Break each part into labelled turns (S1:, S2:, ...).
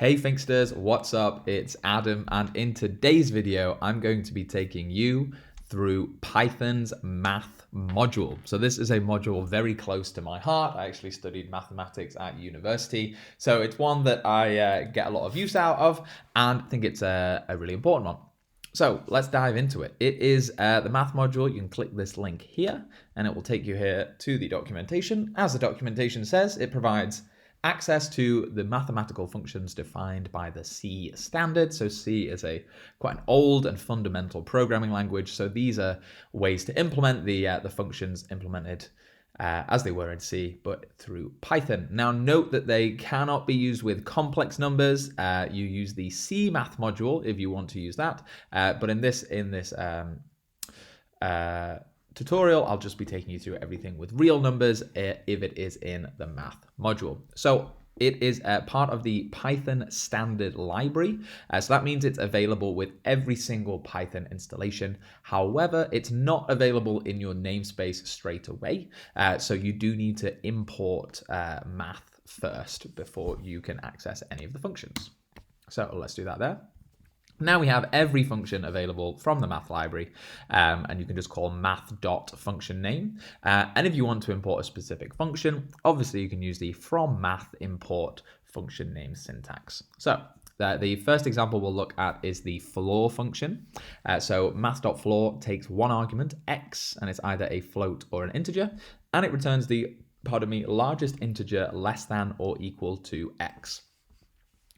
S1: Hey Thinksters, what's up? It's Adam, and in today's video, I'm going to be taking you through Python's math module. So this is a module very close to my heart. I actually studied mathematics at university, so it's one that I get a lot of use out of and think it's a really important one. So let's dive into it. It is the math module. You can click this link here and it will take you here to the documentation. As the documentation says, it provides access to the mathematical functions defined by the C standard. So C is quite an old and fundamental programming language. So these are ways to implement the functions implemented as they were in C, but through Python. Now note that they cannot be used with complex numbers. You use the C math module if you want to use that. But in this tutorial, I'll just be taking you through everything with real numbers if it is in the math module. So it is part of the Python standard library. So that means it's available with every single Python installation. However, it's not available in your namespace straight away. So you do need to import math first before you can access any of the functions. So let's do that there. Now we have every function available from the math library, and you can just call math.functionName. And if you want to import a specific function, obviously you can use the from math import function name syntax. So the first example we'll look at is the floor function. So math.floor takes one argument, x, and it's either a float or an integer, and it returns the, largest integer less than or equal to x.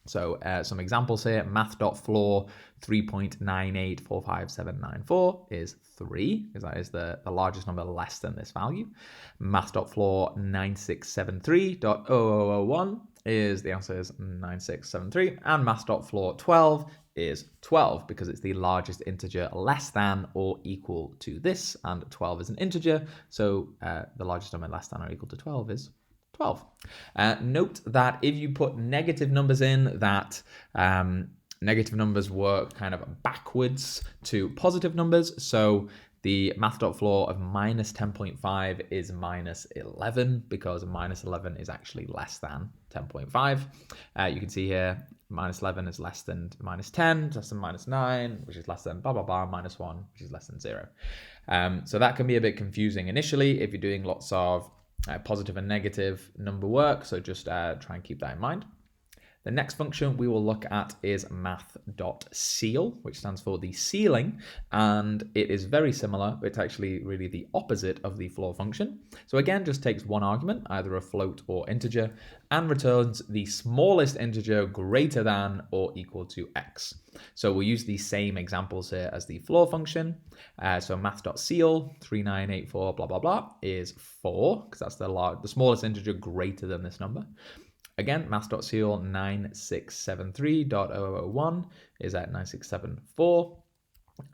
S1: So some examples here, math.floor 3.98457994 is 3, because that is the largest number less than this value. Math.floor 9673.0001 is, the answer is 9673. And math.floor 12 is 12, because it's the largest integer less than or equal to this, and 12 is an integer, so the largest number less than or equal to 12 is 12. Note that if you put negative numbers in, that negative numbers work kind of backwards to positive numbers. So the math.floor of minus 10.5 is minus 11, because minus 11 is actually less than 10.5. You can see here, minus 11 is less than minus 10, less than minus 9, which is less than blah, blah, blah, minus 1, which is less than 0. So that can be a bit confusing initially if you're doing lots of positive and negative number work, so just try and keep that in mind. The next function we will look at is math.ceil, which stands for the ceiling, and it is very similar. It's actually really the opposite of the floor function. So again, just takes one argument, either a float or integer, and returns the smallest integer greater than or equal to x. So we'll use the same examples here as the floor function. So math.ceil 3984 blah blah blah is 4, because that's the smallest integer greater than this number. Again, math.ceil 9673.0001 is at 9674.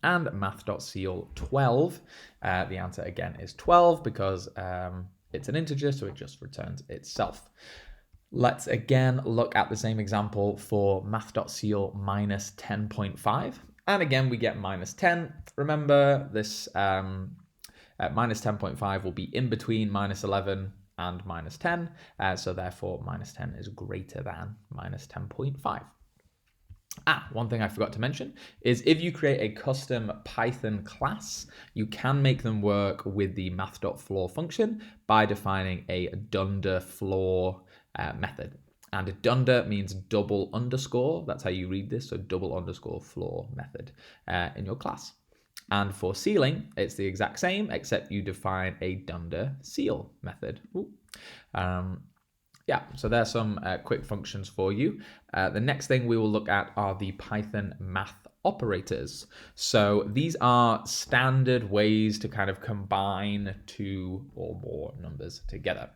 S1: And math.ceil 12, the answer again is 12, because it's an integer, so it just returns itself. Let's again look at the same example for math.ceil minus 10.5. And again, we get minus 10. Remember, this minus 10.5 will be in between minus 11 and minus 10, so therefore minus 10 is greater than minus 10.5. One thing I forgot to mention is if you create a custom Python class, you can make them work with the math.floor function by defining a dunder floor method. And a dunder means double underscore, that's how you read this, so double underscore floor method in your class. And for ceiling, it's the exact same, except you define a dunder ceil method. So there's some quick functions for you. The next thing we will look at are the Python math operators. So these are standard ways to kind of combine two or more numbers together.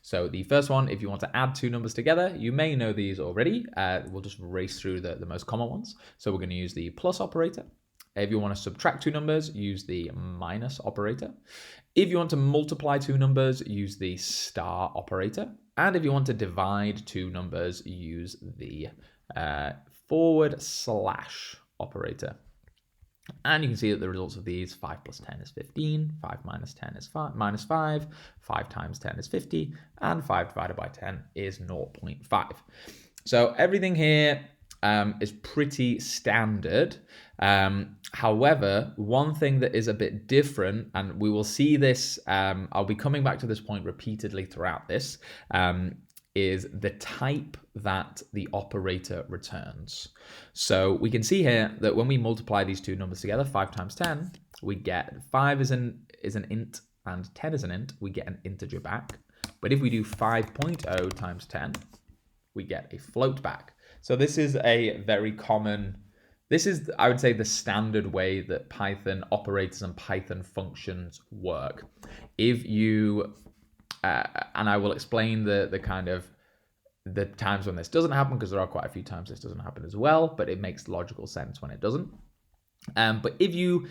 S1: So the first one, if you want to add two numbers together, you may know these already. We'll just race through the most common ones. So we're going to use the plus operator. If you want to subtract two numbers, use the minus operator. If you want to multiply two numbers, use the star operator. And if you want to divide two numbers, use the / operator. And you can see that the results of these, 5 plus 10 is 15, 5 minus 10 is minus 5, 5 times 10 is 50, and 5 divided by 10 is 0.5. So everything here is pretty standard. However, one thing that is a bit different, and we will see this, I'll be coming back to this point repeatedly throughout this, is the type that the operator returns. So we can see here that when we multiply these two numbers together, 5 times 10, we get 5 is an int and 10 is an int, we get an integer back. But if we do 5.0 times 10, we get a float back. So this is a very common, this is, I would say, the standard way that Python operators and Python functions work. If you, and I will explain the kind of the times when this doesn't happen, because there are quite a few times this doesn't happen as well, but it makes logical sense when it doesn't. But if you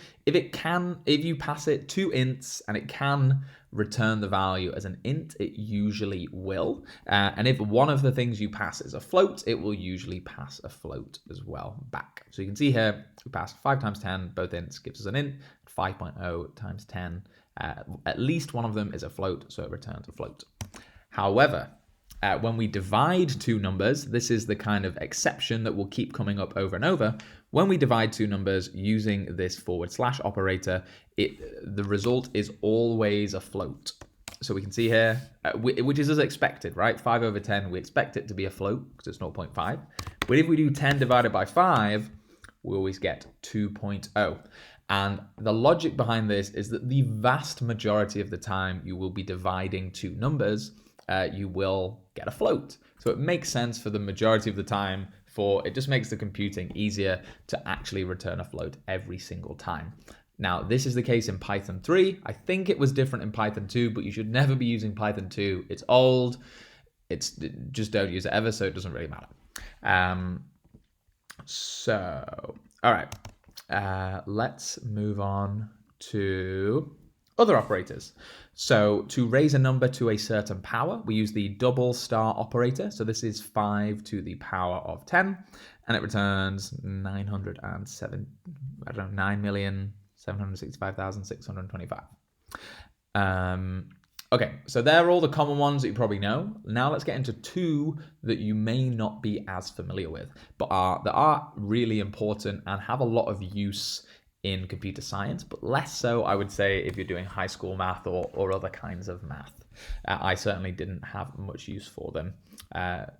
S1: pass it two ints and it can return the value as an int, it usually will. And if one of the things you pass is a float, it will usually pass a float as well back. So you can see here, we passed 5 times 10, both ints gives us an int. 5.0 times 10, at least one of them is a float, so it returns a float. However, when we divide two numbers, this is the kind of exception that will keep coming up over and over. When we divide two numbers using this / operator, the result is always a float. So we can see here, which is as expected, right? 5 over 10, we expect it to be a float because it's 0.5. But if we do 10 divided by 5, we always get 2.0. And the logic behind this is that the vast majority of the time you will be dividing two numbers, you will get a float. So it makes sense for the majority of the time, it just makes the computing easier to actually return a float every single time. Now, this is the case in Python 3. I think it was different in Python 2, but you should never be using Python 2. It's old. Just don't use it ever, so it doesn't really matter. All right. Let's move on to other operators. So to raise a number to a certain power, we use the double star operator. So this is 5 to the power of 10, and it returns 9,765,625. Okay, so they're all the common ones that you probably know. Now let's get into two that you may not be as familiar with, but that are really important and have a lot of use in computer science, but less so, I would say, if you're doing high school math or other kinds of math. I certainly didn't have much use for them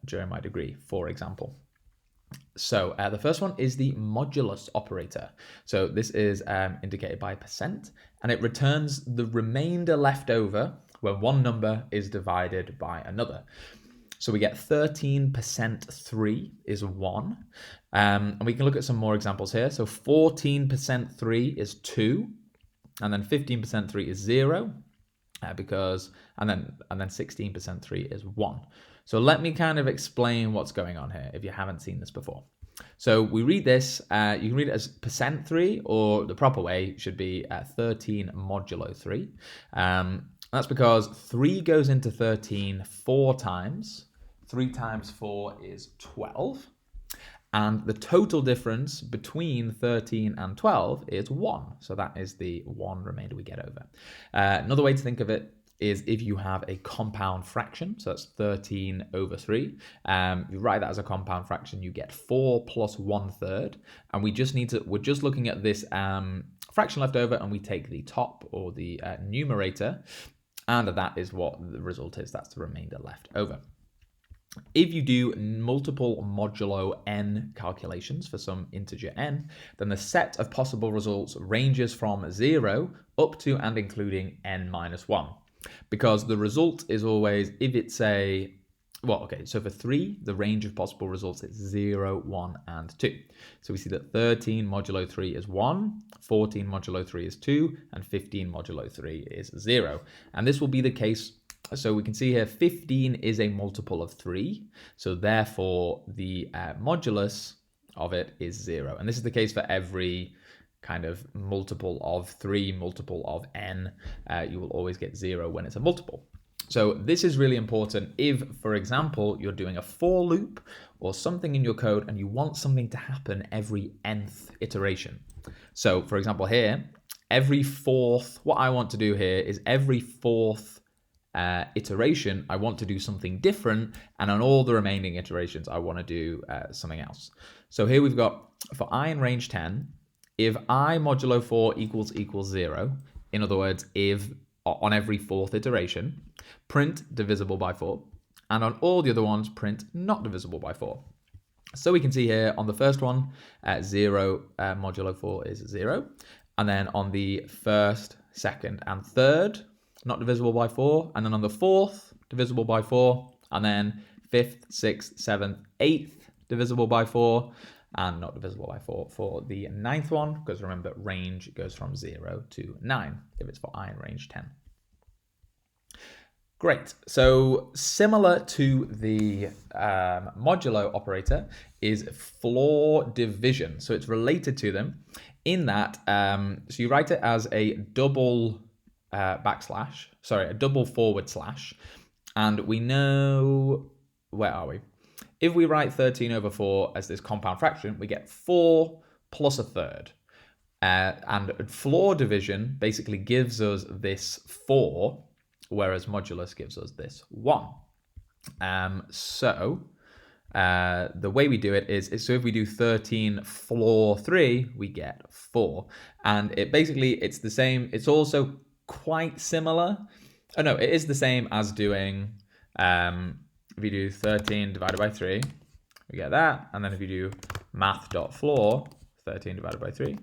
S1: during my degree, for example. So the first one is the modulus operator. So this is indicated by %, and it returns the remainder left over when one number is divided by another. So we get 13% 3 is 1. And we can look at some more examples here. So 14% 3 is 2. And then 15% 3 is 0. And then 16% 3 is 1. So let me kind of explain what's going on here if you haven't seen this before. So we read this, you can read it as %3, or the proper way should be 13 modulo 3. That's because 3 goes into 13 4 times. 3 times 4 is 12. And the total difference between 13 and 12 is 1. So that is the 1 remainder we get over. Another way to think of it is if you have a compound fraction, so that's 13 over 3. You write that as a compound fraction, you get 4 plus 1/3. And we're just looking at this fraction left over, and we take the top, or the numerator, and that is what the result is. That's the remainder left over. If you do multiple modulo n calculations for some integer n, then the set of possible results ranges from 0 up to and including n minus 1. Because the result is always, if it's so for 3, the range of possible results is 0, 1, and 2. So we see that 13 modulo 3 is 1, 14 modulo 3 is 2, and 15 modulo 3 is 0. And this will be the case. So we can see here 15 is a multiple of 3. So therefore, the modulus of it is 0. And this is the case for every kind of multiple of 3, multiple of n. You will always get 0 when it's a multiple. So this is really important if, for example, you're doing a for loop or something in your code and you want something to happen every nth iteration. So for example here, what I want to do here is every fourth iteration, I want to do something different, and on all the remaining iterations, I want to do something else. So here we've got, for I in range 10, if I modulo 4 equals 0, in other words, if on every fourth iteration, print divisible by 4, and on all the other ones, print not divisible by 4. So we can see here on the first one, 0 modulo 4 is 0. And then on the first, second, and third, not divisible by 4. And then on the fourth, divisible by 4. And then fifth, sixth, seventh, eighth, divisible by 4. And not divisible by 4 for the ninth one, because remember, range goes from 0 to 9 if it's for I in range 10. Great. So similar to the modulo operator is floor division. So it's related to them in that, so you write it as a double a double forward slash. And we know, where are we? If we write 13 over 4 as this compound fraction, we get 4 plus a third. And floor division basically gives us this 4, whereas modulus gives us this 1. So the way we do it is so if we do 13 floor 3, we get 4. And it's the same. It's also quite similar. Oh no, it is the same as doing, if you do 13 divided by 3, we get that. And then if you do math.floor, 13 divided by 3,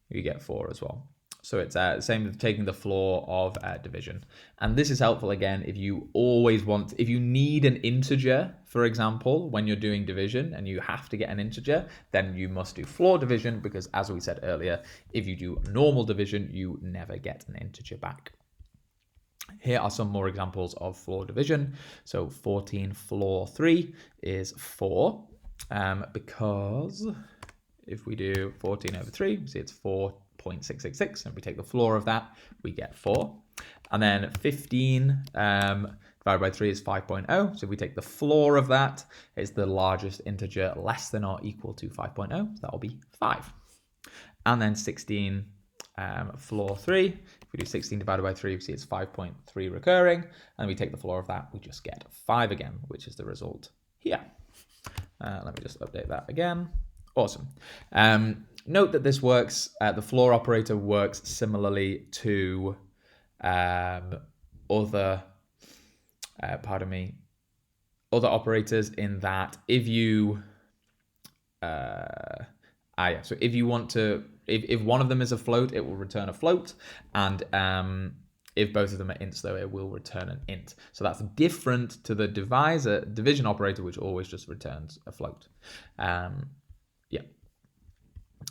S1: you get 4 as well. So it's the same as taking the floor of division. And this is helpful again if you if you need an integer, for example, when you're doing division and you have to get an integer, then you must do floor division, because as we said earlier, if you do normal division, you never get an integer back. Here are some more examples of floor division. So 14 floor 3 is 4, because if we do 14 over 3, we see it's 4.666, and if we take the floor of that, we get 4. And then 15 divided by 3 is 5.0. So if we take the floor of that, it's the largest integer less than or equal to 5.0. So that will be 5. And then 16 floor 3. If we do 16 divided by 3, we see it's 5.3 recurring. And we take the floor of that, we just get 5 again, which is the result here. Let me just update that again. Awesome. Note that this works, the floor operator works similarly to other operators in that if you, so if you want to, if one of them is a float, it will return a float, and if both of them are ints, though, it will return an int. So that's different to the division operator, which always just returns a float.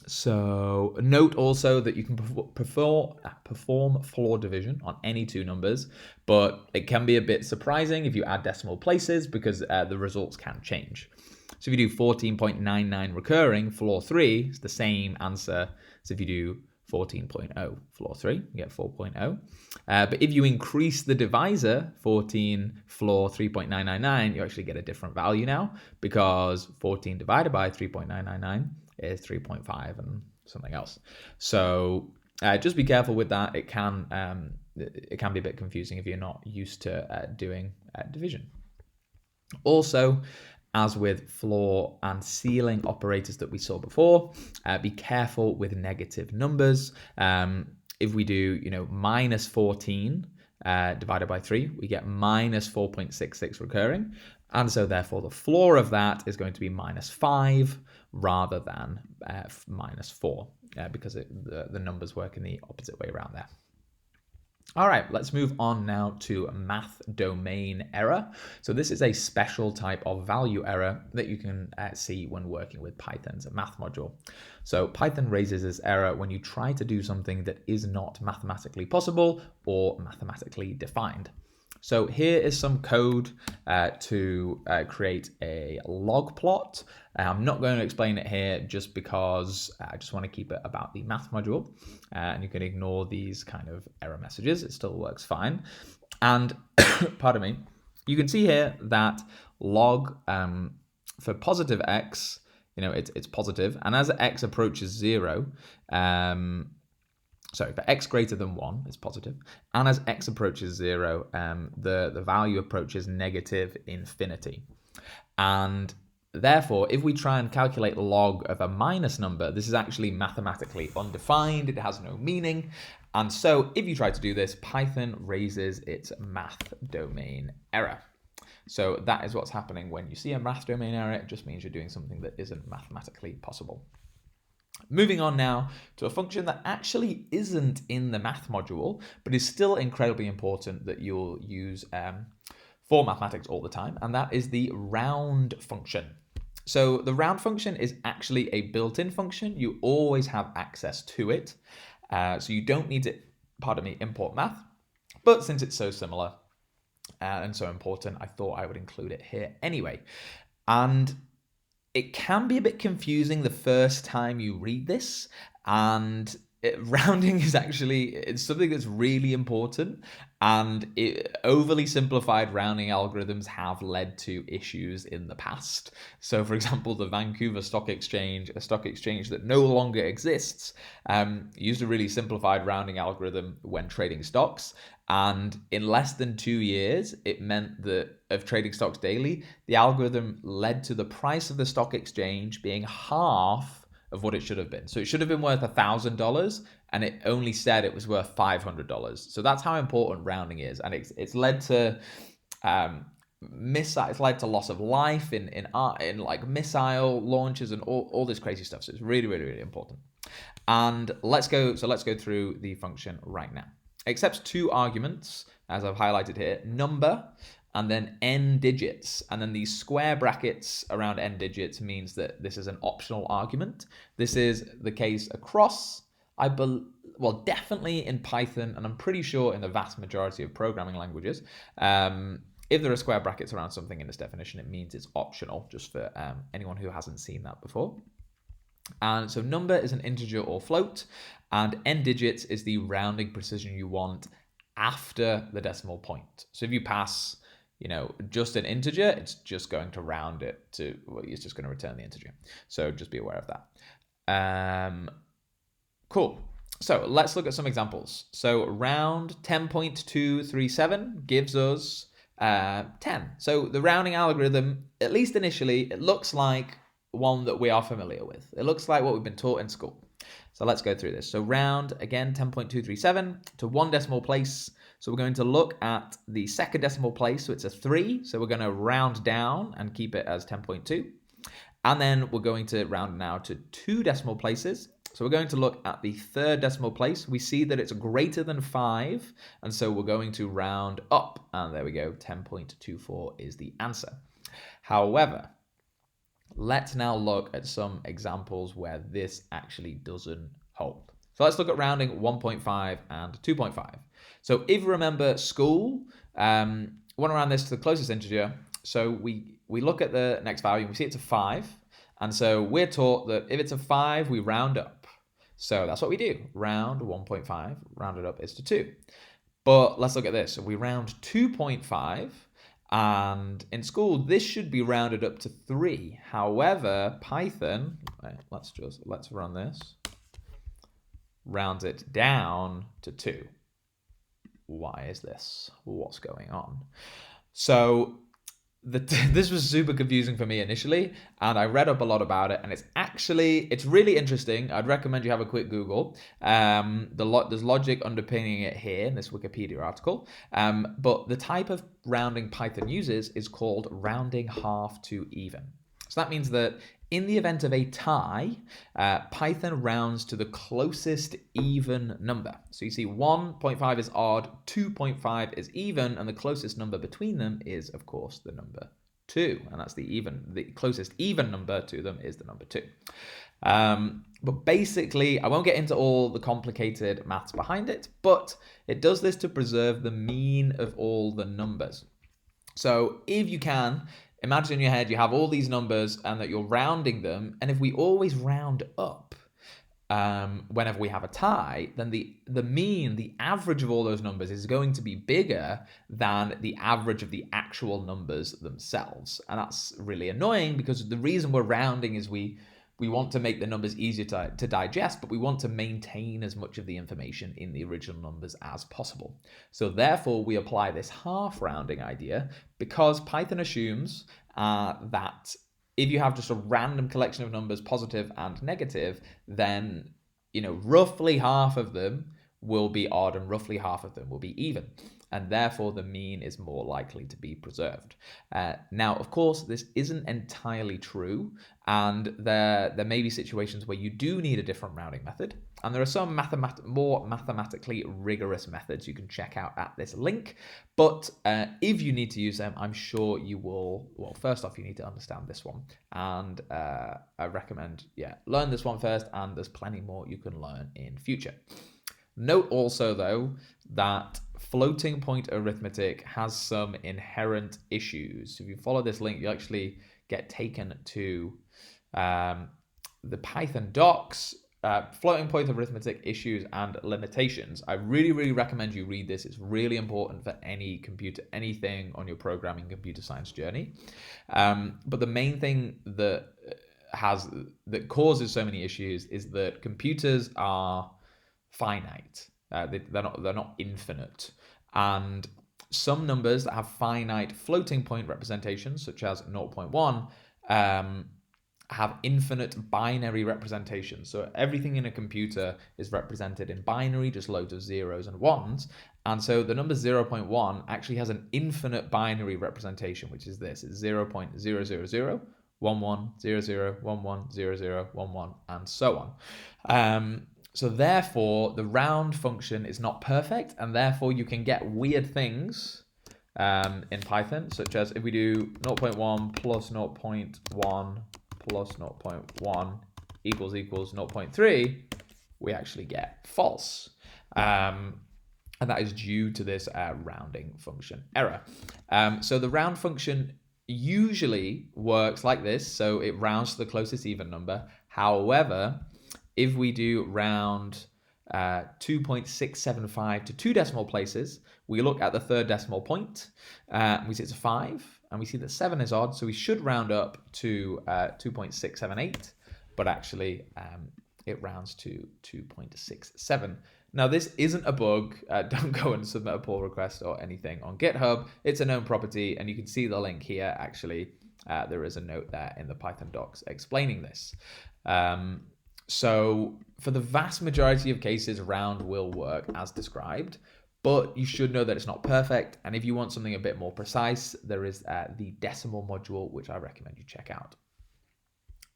S1: So note also that you can perform floor division on any two numbers, but it can be a bit surprising if you add decimal places, because the results can change. So if you do 14.99 recurring floor 3, it's the same answer as if you do 14.0 floor 3, you get 4.0. But if you increase the divisor, 14 floor 3.999, you actually get a different value now, because 14 divided by 3.999 is 3.5 and something else. So just be careful with that. It can be a bit confusing if you're not used to doing division. Also, as with floor and ceiling operators that we saw before, be careful with negative numbers. If we do, minus 14 divided by 3, we get minus 4.66 recurring. And so therefore the floor of that is going to be minus 5 rather than minus 4, because the numbers work in the opposite way around there. All right, let's move on now to math domain error. So this is a special type of value error that you can see when working with Python's math module. So Python raises this error when you try to do something that is not mathematically possible or mathematically defined. So here is some code to create a log plot. I'm not going to explain it here just because I just want to keep it about the math module. And you can ignore these kind of error messages. It still works fine. And pardon me, you can see here that log for positive x, it's positive. And as x approaches 0, So for x greater than 1, it's positive. And as x approaches 0, the value approaches negative infinity. And therefore, if we try and calculate log of a minus number, this is actually mathematically undefined. It has no meaning. And so if you try to do this, Python raises its math domain error. So that is what's happening when you see a math domain error. It just means you're doing something that isn't mathematically possible. Moving on now to a function that actually isn't in the math module, but is still incredibly important that you'll use for mathematics all the time, and that is the round function. So the round function is actually a built-in function. You always have access to it. So you don't need to, import math. But since it's so similar and so important, I thought I would include it here anyway. And it can be a bit confusing the first time you read this, and rounding is it's something that's really important, and overly simplified rounding algorithms have led to issues in the past. So for example, the Vancouver Stock Exchange, a stock exchange that no longer exists, used a really simplified rounding algorithm when trading stocks. And in less than 2 years, it meant that of trading stocks daily, the algorithm led to the price of the stock exchange being half of what it should have been. So it should have been worth $1,000, and it only said it was worth $500. So that's how important rounding is, and it's led to it's led to loss of life in like missile launches and all this crazy stuff. So it's really, really, really important. And let's go through the function right now. It accepts 2 arguments, as I've highlighted here, number and then n digits. And then these square brackets around n digits means that this is an optional argument. This is the case across, definitely in Python, and I'm pretty sure in the vast majority of programming languages. If there are square brackets around something in this definition, it means it's optional, just for anyone who hasn't seen that before. And so number is an integer or float, and n digits is the rounding precision you want after the decimal point. So if you pass, just an integer, it's just going to round it to, it's just going to return the integer. So just be aware of that. Cool. So let's look at some examples. So round 10.237 gives us 10. So the rounding algorithm, at least initially, it looks like one that we are familiar with. It looks like what we've been taught in school. So let's go through this. So round, again, 10.237 to 1 decimal place. So we're going to look at the second decimal place. So it's a 3. So we're going to round down and keep it as 10.2. And then we're going to round now to 2 decimal places. So we're going to look at the third decimal place. We see that it's greater than 5. And so we're going to round up. And there we go. 10.24 is the answer. However, let's now look at some examples where this actually doesn't hold. So let's look at rounding 1.5 and 2.5. So if you remember school, we want to round this to the closest integer. So we look at the next value and we see it's a 5. And so we're taught that if it's a 5, we round up. So that's what we do. Round 1.5, rounded up is to 2. But let's look at this. So we round 2.5. And in school, this should be rounded up to 3. However, Python, let's run this, rounds it down to 2. Why is this? What's going on? So this was super confusing for me initially, and I read up a lot about it, and it's really interesting. I'd recommend you have a quick Google. There's logic underpinning it here in this Wikipedia article, but the type of rounding Python uses is called rounding half to even. So that means that in the event of a tie, Python rounds to the closest even number. So you see 1.5 is odd, 2.5 is even, and the closest number between them is, of course, the number 2. And that's the closest even number to them is the number 2. But basically, I won't get into all the complicated maths behind it, but it does this to preserve the mean of all the numbers. So if you can, imagine in your head you have all these numbers and that you're rounding them, and if we always round up whenever we have a tie, then the mean, the average of all those numbers is going to be bigger than the average of the actual numbers themselves. And that's really annoying because the reason we're rounding is we We want to make the numbers easier to digest, but we want to maintain as much of the information in the original numbers as possible. So therefore, we apply this half rounding idea because Python assumes that if you have just a random collection of numbers, positive and negative, then roughly half of them will be odd and roughly half of them will be even. And therefore, the mean is more likely to be preserved. Now, of course, this isn't entirely true, and there may be situations where you do need a different rounding method, and there are some more mathematically rigorous methods you can check out at this link. But if you need to use them, I'm sure you will. Well, first off, you need to understand this one, and I recommend, learn this one first, and there's plenty more you can learn in future. Note also, though, that floating point arithmetic has some inherent issues. If you follow this link, you actually get taken to the Python docs, floating point arithmetic issues and limitations. I really, really recommend you read this. It's really important for anything on your programming computer science journey. But the main thing that causes so many issues is that computers are finite. They're not infinite, and some numbers that have finite floating point representations, such as 0.1, have infinite binary representations. So everything in a computer is represented in binary, just loads of zeros and ones. And so the number 0.1 actually has an infinite binary representation, which is this: it's 0.000, 11, 00, 11, 00, 11, and so on. So therefore, the round function is not perfect, and therefore you can get weird things in Python, such as if we do 0.1 plus 0.1 plus 0.1 equals 0.3, we actually get false. And that is due to this rounding function error. So the round function usually works like this, so it rounds to the closest even number. However, if we do round 2.675 to 2 decimal places, we look at the third decimal point, we see it's a 5, and we see that 7 is odd, so we should round up to 2.678, but actually it rounds to 2.67. Now, this isn't a bug. Don't go and submit a pull request or anything on GitHub. It's a known property, and you can see the link here. Actually, there is a note there in the Python docs explaining this. So for the vast majority of cases, round will work as described, but you should know that it's not perfect. And if you want something a bit more precise, there is the decimal module, which I recommend you check out.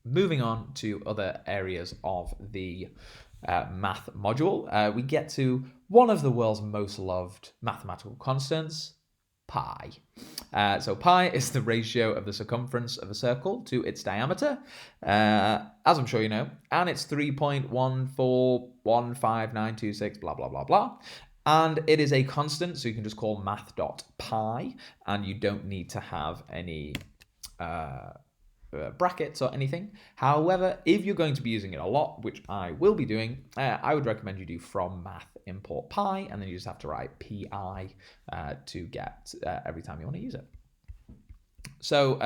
S1: Moving on to other areas of the math module, we get to one of the world's most loved mathematical constants, pi. So pi is the ratio of the circumference of a circle to its diameter, as I'm sure you know, and it's 3.1415926, blah, blah, blah, blah. And it is a constant, so you can just call math.pi, and you don't need to have any brackets or anything. However, if you're going to be using it a lot, which I will be doing, I would recommend you do from math import pi, and then you just have to write pi to get every time you want to use it. So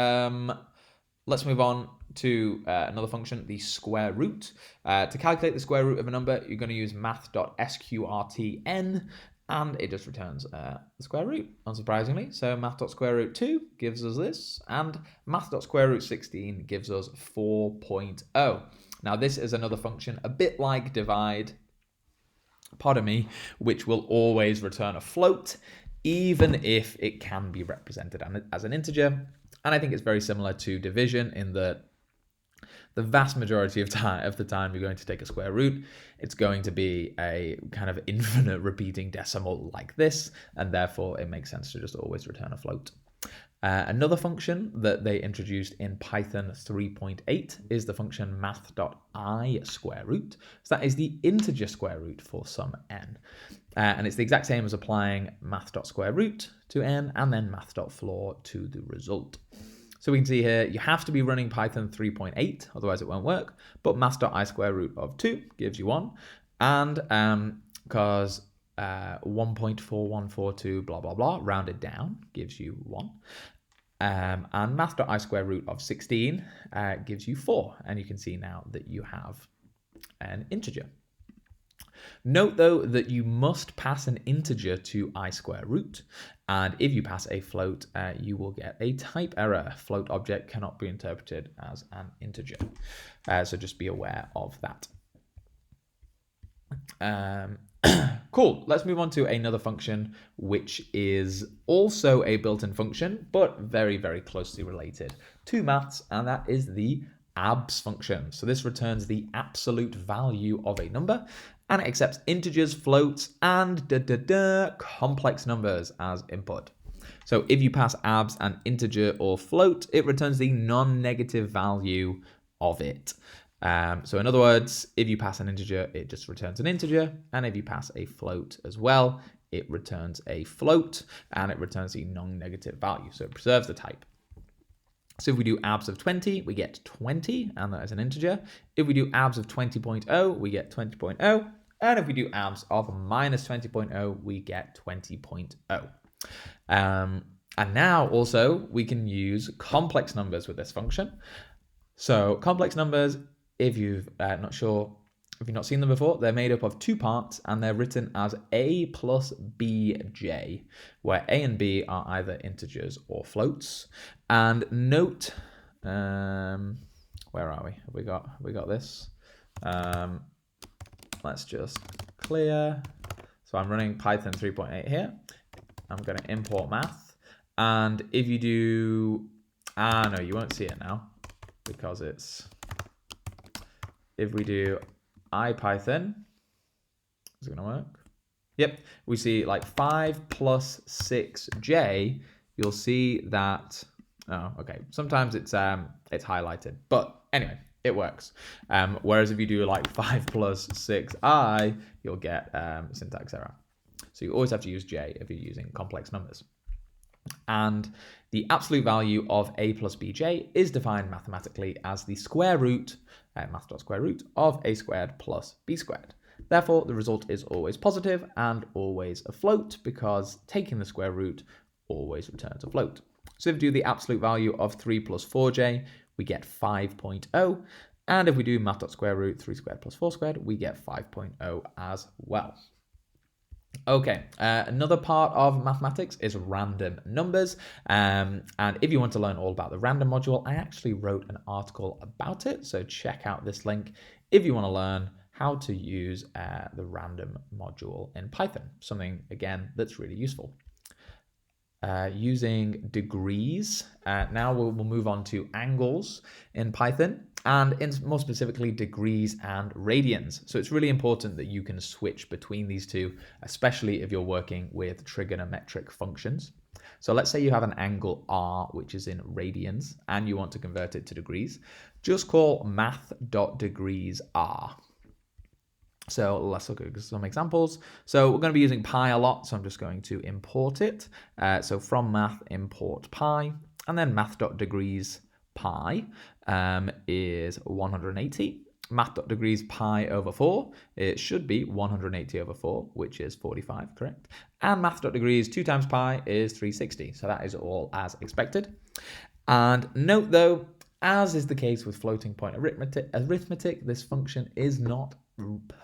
S1: let's move on to another function, the square root. To calculate the square root of a number, you're going to use math.sqrtn, and it just returns the square root, unsurprisingly. So math.square root 2 gives us this, and math.square root 16 gives us 4.0. Now, this is another function, a bit like divide, pardon me, which will always return a float, even if it can be represented as an integer. And I think it's very similar to division in that the vast majority of the time you're going to take a square root, it's going to be a kind of infinite repeating decimal like this, and therefore it makes sense to just always return a float. Another function that they introduced in Python 3.8 is the function math.i_root. So that is the integer square root for some n. And it's the exact same as applying math.square root to n and then math.floor to the result. So we can see here, you have to be running Python 3.8, otherwise it won't work. But math.i² of 2 gives you 1. And because 1.4142 blah, blah, blah, rounded down gives you 1. And math.I square root of 16 gives you 4. And you can see now that you have an integer. Note, though, that you must pass an integer to I square root. And if you pass a float, you will get a type error. Float object cannot be interpreted as an integer. So just be aware of that. Cool. Let's move on to another function, which is also a built-in function, but very, very closely related to maths, and that is the abs function. So this returns the absolute value of a number, and it accepts integers, floats, and complex numbers as input. So if you pass abs an integer or float, it returns the non-negative value of it. So in other words, if you pass an integer, it just returns an integer. And if you pass a float as well, it returns a float and it returns the non-negative value. So it preserves the type. So if we do abs of 20, we get 20, and that is an integer. If we do abs of 20.0, we get 20.0. And if we do abs of minus 20.0, we get 20.0. And now also we can use complex numbers with this function. So complex numbers, if you've not seen them before, they're made up of two parts and they're written as a plus bj, where a and b are either integers or floats. And note, where are we? Have we got this? Let's just clear. So I'm running Python 3.8 here. I'm going to import math. And if you do, no, you won't see it now because it's, if we do IPython, is it going to work? Yep, we see like 5 plus 6j. You'll see that, oh, okay. Sometimes it's highlighted, but anyway, it works. Whereas if you do like 5 plus 6i, you'll get syntax error. So you always have to use j if you're using complex numbers. And the absolute value of a plus bj is defined mathematically as the square root, math.square root, of a squared plus b squared. Therefore, the result is always positive and always a float because taking the square root always returns a float. So if we do the absolute value of 3 plus 4j, we get 5.0. And if we do math.square root 3 squared plus 4 squared, we get 5.0 as well. Okay, another part of mathematics is random numbers. And if you want to learn all about the random module, I actually wrote an article about it. So check out this link if you want to learn how to use the random module in Python. Something, again, that's really useful. Using degrees. Now we'll move on to angles in Python, and more specifically degrees and radians. So it's really important that you can switch between these two, especially if you're working with trigonometric functions. So let's say you have an angle R, which is in radians, and you want to convert it to degrees. Just call math.degrees R. So let's look at some examples. So we're going to be using pi a lot, so I'm just going to import it. So from math, import pi, and then math.degrees pi is 180. Math.degrees pi over 4, it should be 180 over 4, which is 45, correct? And math.degrees 2 times pi is 360. So that is all as expected. And note though, as is the case with floating point arithmetic, this function is not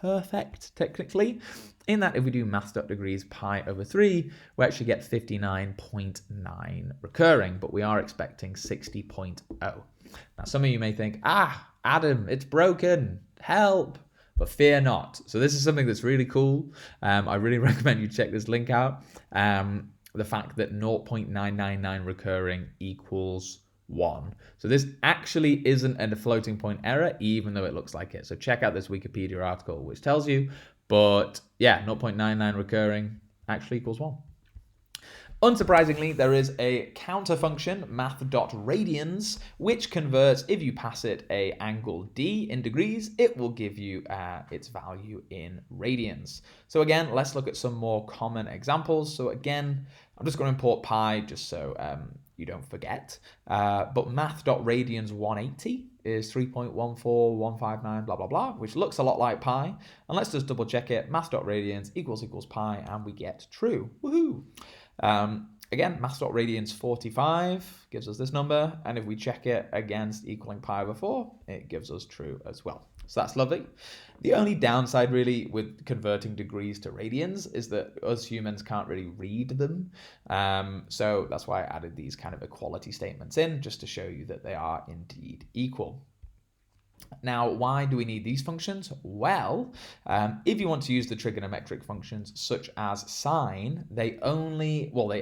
S1: perfect technically, in that if we do math.degrees pi over 3, we actually get 59.9 recurring, but we are expecting 60.0. Now some of you may think, Adam, it's broken, help, but fear not. So this is something that's really cool. I really recommend you check this link out. The fact that 0.999 recurring equals 1. So this actually isn't a floating point error, even though it looks like it. So check out this Wikipedia article, which tells you, but yeah, 0.99 recurring actually equals 1. Unsurprisingly, there is a counter function, math.radians, which converts, if you pass it a angle D in degrees, it will give you its value in radians. So again, let's look at some more common examples. So again, I'm just going to import pi just so you don't forget. But math.radians 180 is 3.14159 blah, blah, blah, which looks a lot like pi. And let's just double check it. Math.radians equals pi, and we get true. Woohoo! Again, maths.radians 45 gives us this number, and if we check it against equaling pi over 4, it gives us true as well. So that's lovely. The only downside really with converting degrees to radians is that us humans can't really read them. So that's why I added these kind of equality statements in, just to show you that they are indeed equal. Now, why do we need these functions? Well, if you want to use the trigonometric functions such as sine, they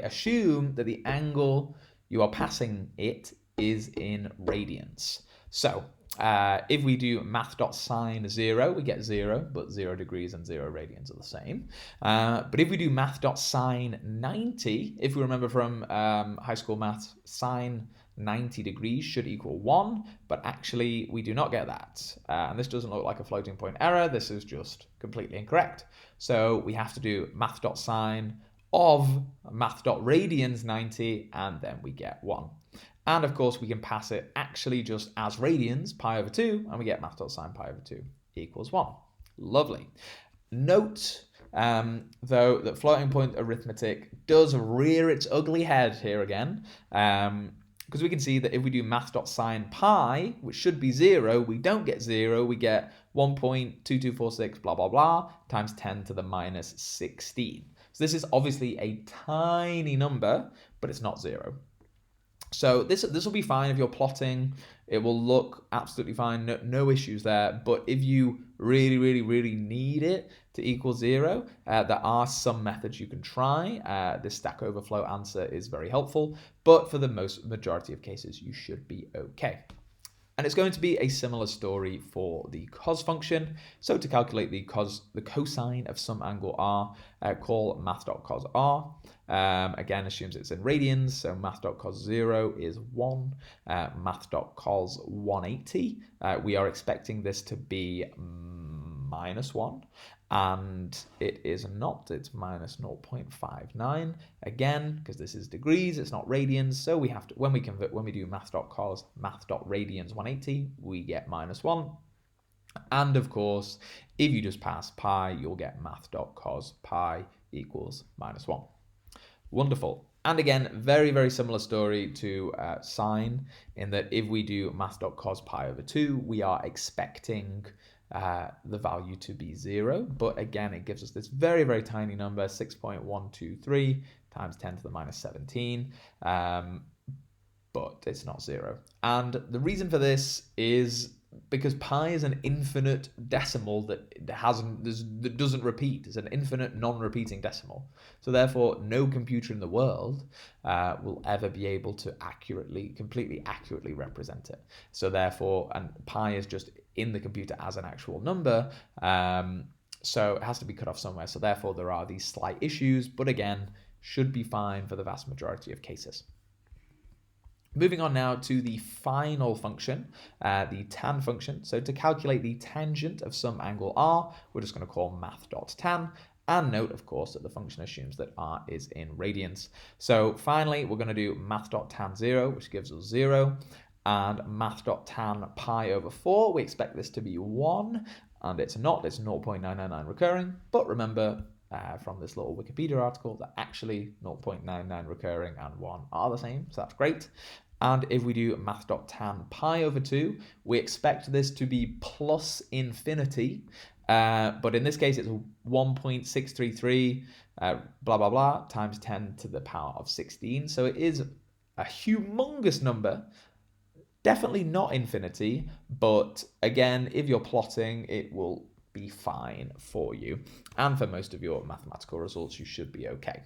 S1: assume that the angle you are passing it is in radians. So if we do math.sine 0, we get 0, but 0 degrees and 0 radians are the same. But if we do math.sine 90, if we remember from high school maths, sine 90 degrees should equal 1, but actually we do not get that. And this doesn't look like a floating point error. This is just completely incorrect. So we have to do math.sine of math.radians 90, and then we get 1. And of course, we can pass it actually just as radians, pi over 2, and we get math.sine pi over 2 equals 1. Lovely. Note, though, that floating point arithmetic does rear its ugly head here again. Because we can see that if we do math.sine pi, which should be 0, we don't get 0, we get 1.2246 blah blah blah times 10 to the minus 16. So this is obviously a tiny number, but it's not 0. So this will be fine if you're plotting. It will look absolutely fine, no issues there. But if you really need it to equal 0, there are some methods you can try. This stack overflow answer is very helpful, but for the majority of cases, you should be okay. And it's going to be a similar story for the cos function. So to calculate the cosine of some angle r, call math.cos r. Again, assumes it's in radians, so math.cos 0 is 1, math.cos 180. We are expecting this to be minus 1, and it is not, it's minus 0.59. Again, because this is degrees, it's not radians, so we have to, when we do math.cos, math.radians 180, we get minus 1. And of course, if you just pass pi, you'll get math.cos pi equals minus 1. Wonderful. And again, very similar story to sine, in that if we do math.cos pi over 2, we are expecting the value to be 0. But again, it gives us this very tiny number, 6.123 times 10 to the minus 17. But it's not 0. And the reason for this is because pi is an infinite decimal that doesn't repeat. It's an infinite non-repeating decimal. So therefore, no computer in the world will ever be able to completely accurately represent it. So therefore, and pi is just in the computer as an actual number. So it has to be cut off somewhere. So therefore, there are these slight issues, but again, should be fine for the vast majority of cases. Moving on now to the final function, the tan function. So to calculate the tangent of some angle r, we're just going to call math.tan. And note, of course, that the function assumes that r is in radians. So finally, we're going to do math.tan 0, which gives us 0. And math.tan pi over 4, we expect this to be 1. And it's not, it's 0.999 recurring. But remember, from this little Wikipedia article, that actually 0.99 recurring and 1 are the same. So that's great. And if we do math.tan pi over 2, we expect this to be plus infinity. But in this case, it's 1.633 blah, blah, blah times 10 to the power of 16. So it is a humongous number. Definitely not infinity. But again, if you're plotting, it will be fine for you. And for most of your mathematical results, you should be okay.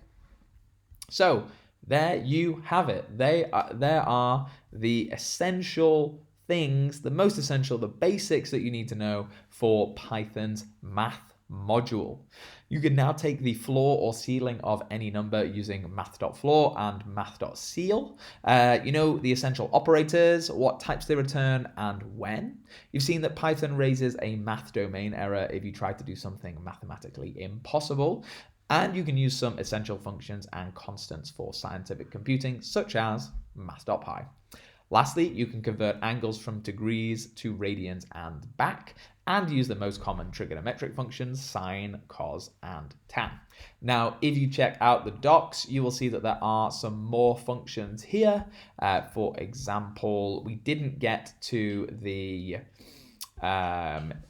S1: So there you have it. There are the essential things, the most essential, the basics that you need to know for Python's math module. You can now take the floor or ceiling of any number using math.floor and math.ceil. You know the essential operators, what types they return, and when. You've seen that Python raises a math domain error if you try to do something mathematically impossible. And you can use some essential functions and constants for scientific computing, such as math.pi. Lastly, you can convert angles from degrees to radians and back, and use the most common trigonometric functions, sine, cos, and tan. Now, if you check out the docs, you will see that there are some more functions here. For example, we didn't get to the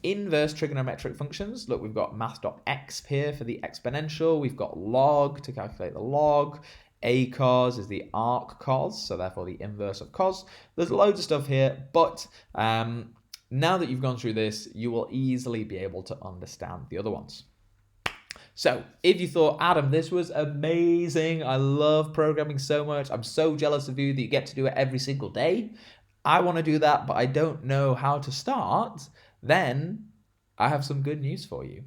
S1: inverse trigonometric functions. Look, we've got math.exp here for the exponential. We've got log to calculate the log. A cos is the arc cos, so therefore the inverse of cos. There's loads of stuff here, but now that you've gone through this, you will easily be able to understand the other ones. So if you thought, Adam, this was amazing, I love programming so much, I'm so jealous of you that you get to do it every single day, I want to do that, but I don't know how to start, then I have some good news for you.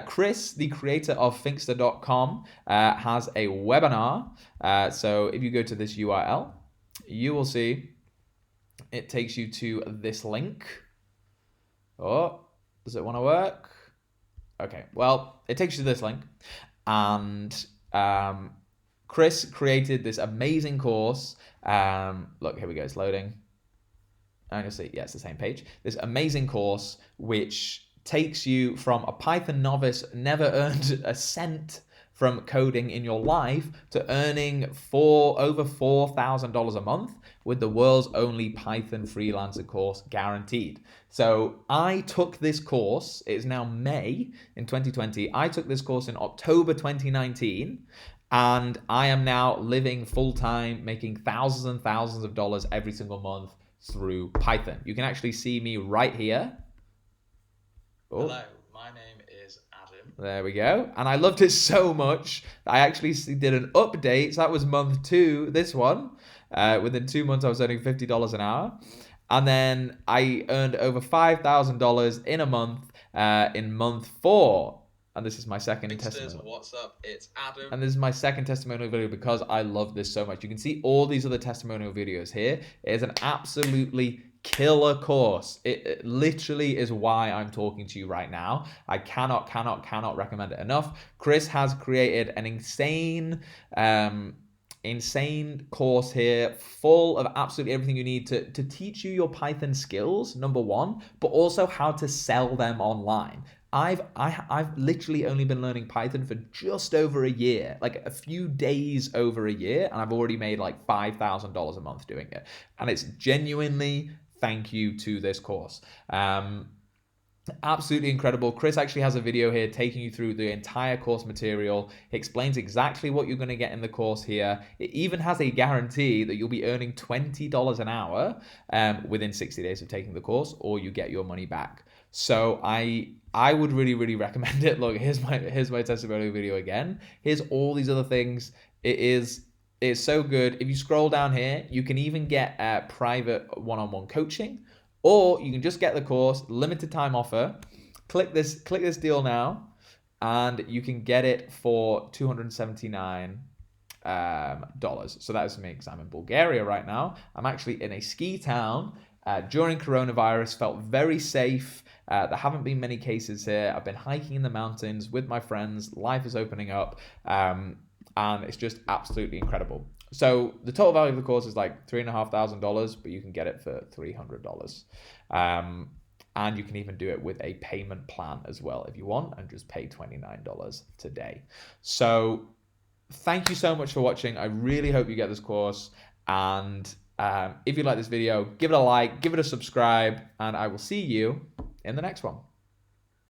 S1: Chris, the creator of Thinkster.com, has a webinar. So if you go to this URL, you will see it takes you to this link. Oh, does it want to work? Okay, well, it takes you to this link. And Chris created this amazing course. Look, here we go, it's loading. And you'll see, yeah, it's the same page. This amazing course, which takes you from a Python novice, never earned a cent from coding in your life, to earning over $4,000 a month with the world's only Python freelancer course guaranteed. So I took this course, it's now May in 2020. I took this course in October 2019. And I am now living full-time, making thousands and thousands of dollars every single month through Python. You can actually see me right here. Oh.
S2: Hello, my name is Adam.
S1: There we go. And I loved it so much, I actually did an update. So that was month 2, this one. Within 2 months, I was earning $50 an hour. And then I earned over $5,000 in a month in month 4. And this is my second testimonial.
S2: What's up? It's Adam.
S1: And this is my second testimonial video because I love this so much. You can see all these other testimonial videos here. It is an absolutely killer course. It literally is why I'm talking to you right now. I cannot recommend it enough. Chris has created an insane course here, full of absolutely everything you need to teach you your Python skills, number one, but also how to sell them online. I've literally only been learning Python for just over a year, like a few days over a year, and I've already made like $5,000 a month doing it. And it's genuinely thank you to this course. Absolutely incredible. Chris actually has a video here taking you through the entire course material. He explains exactly what you're going to get in the course here. It even has a guarantee that you'll be earning $20 an hour within 60 days of taking the course, or you get your money back. So I would really recommend it. Look, here's my testimonial video again. Here's all these other things. It's so good. If you scroll down here, you can even get private one-on-one coaching, or you can just get the course, limited time offer. Click this deal now, and you can get it for $279. So that is me because I'm in Bulgaria right now. I'm actually in a ski town. During coronavirus, felt very safe. There haven't been many cases here. I've been hiking in the mountains with my friends. Life is opening up, and it's just absolutely incredible. So the total value of the course is like $3,500, but you can get it for $300. And you can even do it with a payment plan as well if you want, and just pay $29 today. So thank you so much for watching. I really hope you get this course. And if you like this video, give it a like, give it a subscribe, and I will see you in the next one.